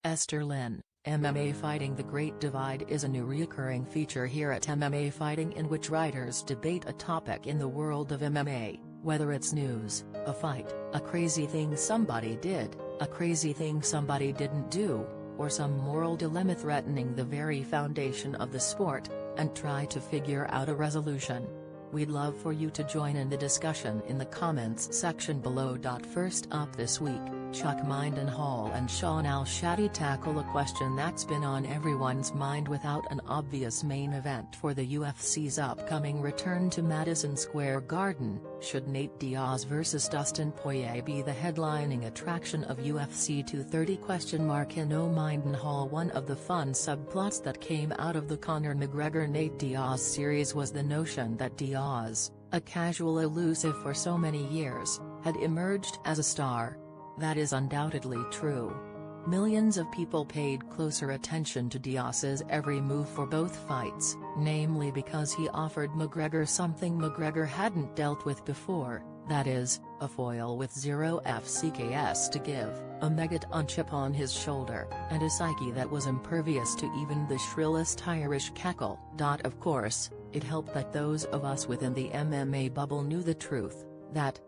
Esther Lynn, MMA Fighting. The Great Divide is a new recurring feature here at MMA Fighting in which writers debate a topic in the world of MMA, whether it's news, a fight, a crazy thing somebody did, a crazy thing somebody didn't do, or some moral dilemma threatening the very foundation of the sport, and try to figure out a resolution. We'd love for you to join in the discussion in the comments section below. First up this week, Chuck Mindenhall and Sean Al-Shatti tackle a question that's been on everyone's mind without an obvious main event for the UFC's upcoming return to Madison Square Garden. Should Nate Diaz vs Dustin Poirier be the headlining attraction of UFC 230? In Mindenhall. One of the fun subplots that came out of the Conor McGregor-Nate Diaz series was the notion that Diaz, a casual elusive for so many years, had emerged as a star. That is undoubtedly true. Millions of people paid closer attention to Diaz's every move for both fights, namely because he offered McGregor something McGregor hadn't dealt with before, that is, a foil with zero FCKS to give, a megaton chip on his shoulder, and a psyche that was impervious to even the shrillest Irish cackle. Of course, it helped that those of us within the MMA bubble knew the truth, that,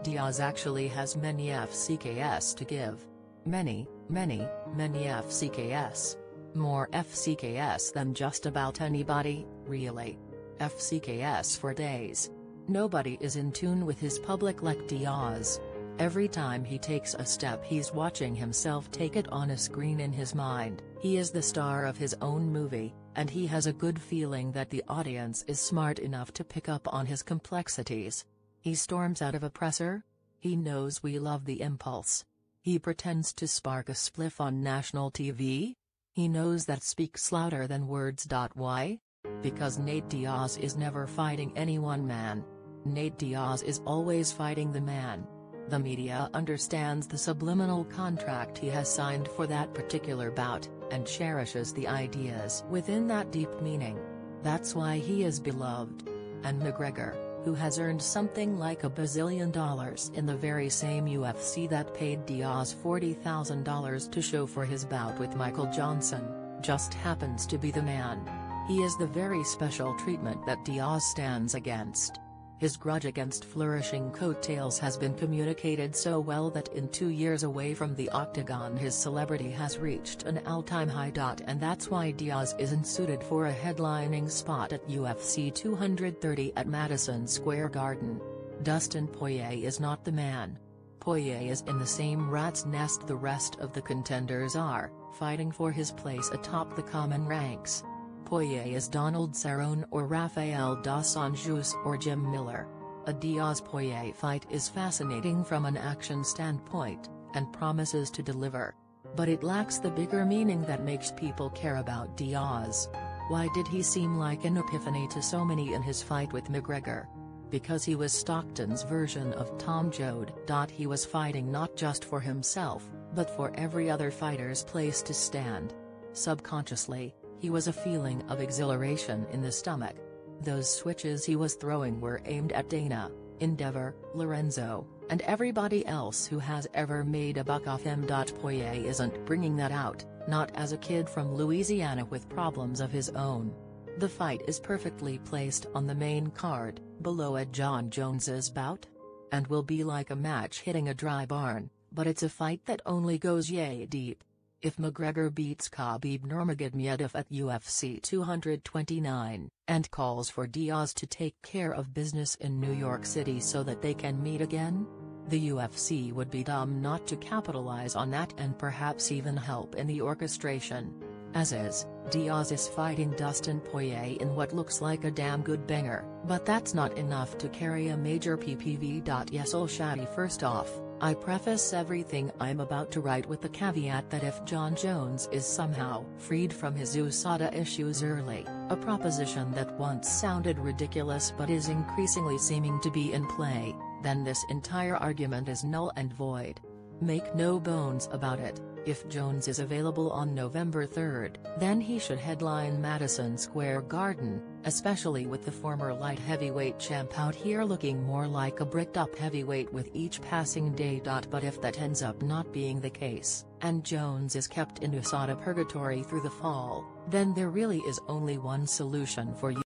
Diaz actually has many FCKS to give. Many FCKS. More FCKS than just about anybody, really. FCKS for days. Nobody is in tune with his public like Diaz. Every time he takes a step he's watching himself take it on a screen in his mind. He is the star of his own movie, and he has a good feeling that the audience is smart enough to pick up on his complexities. He storms out of a presser. He knows we love the impulse. He pretends to spark a spliff on national TV. He knows that speaks louder than words. Why? Because Nate Diaz is never fighting any one man. Nate Diaz is always fighting the man. The media understands the subliminal contract he has signed for that particular bout, and cherishes the ideas within that deep meaning. That's why he is beloved. And McGregor, who has earned something like $1 bazillion in the very same UFC that paid Diaz $40,000 to show for his bout with Michael Johnson, just happens to be the man. He is the very special treatment that Diaz stands against. His grudge against flourishing coattails has been communicated so well that in 2 years away from the octagon his celebrity has reached an all-time high. And that's why Diaz isn't suited for a headlining spot at UFC 230 at Madison Square Garden. Dustin Poirier is not the man. Poirier is in the same rat's nest the rest of the contenders are, fighting for his place atop the common ranks. Poirier is Donald Cerrone or Rafael dos Anjos or Jim Miller. A Diaz-Poirier fight is fascinating from an action standpoint, and promises to deliver. But it lacks the bigger meaning that makes people care about Diaz. Why did he seem like an epiphany to so many in his fight with McGregor? Because he was Stockton's version of Tom Joad. He was fighting not just for himself, but for every other fighter's place to stand. Subconsciously, he was a feeling of exhilaration in the stomach. Those switches he was throwing were aimed at Dana, Endeavor, Lorenzo, and everybody else who has ever made a buck off him. Poirier isn't bringing that out, not as a kid from Louisiana with problems of his own. The fight is perfectly placed on the main card, below a John Jones's bout. And will be like a match hitting a dry barn, but it's a fight that only goes yay deep. If McGregor beats Khabib Nurmagomedov at UFC 229, and calls for Diaz to take care of business in New York City so that they can meet again, the UFC would be dumb not to capitalize on that and perhaps even help in the orchestration. As is, Diaz is fighting Dustin Poirier in what looks like a damn good banger, but that's not enough to carry a major PPV. Yes, Al-Shatti. First off, I preface everything I'm about to write with the caveat that if John Jones is somehow freed from his USADA issues early, a proposition that once sounded ridiculous but is increasingly seeming to be in play, then this entire argument is null and void. Make no bones about it, If Jones is available on November 3, then he should headline Madison Square Garden, especially with the former light heavyweight champ out here looking more like a bricked-up heavyweight with each passing day. But if that ends up not being the case, and Jones is kept in USADA purgatory through the fall, then there really is only one solution for you.